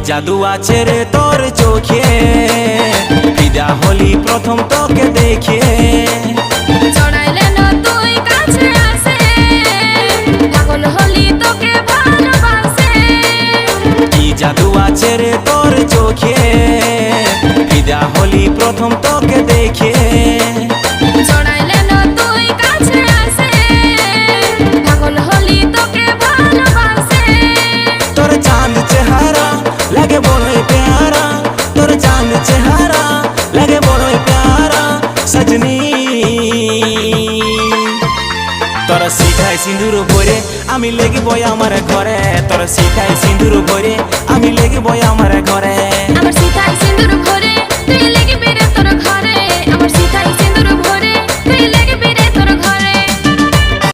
জাদু আছে রে তোর চোখে, ফিদা হলি প্রথম তোকে দেখে। জড়াইলে না তুই কাছে আসে, পাগল হলি তোকে ভালোবাসে। কি জাদু আছে রে তোর চোখে, ফিদা হলি প্রথম তোকে দেখে। জড়াইলে না তুই কাছে আসে, পাগল হলি তোকে ভালোবাসে। তোর চাঁদ চেহারা লাগে বড়ই প্যারা, তোর চাঁদ চেহারা লাগে বড়ই প্যারা সজনী। তোর শিখায় সিঁদুর ভরে আমি লেগিব আমার ঘরে, তোর শিখায় সিঁদুর ভরে আমি লেগিব আমার ঘরে। আমার সীতায় সিঁদুর ভরে তুই লেগিবি রে তোর ঘরে।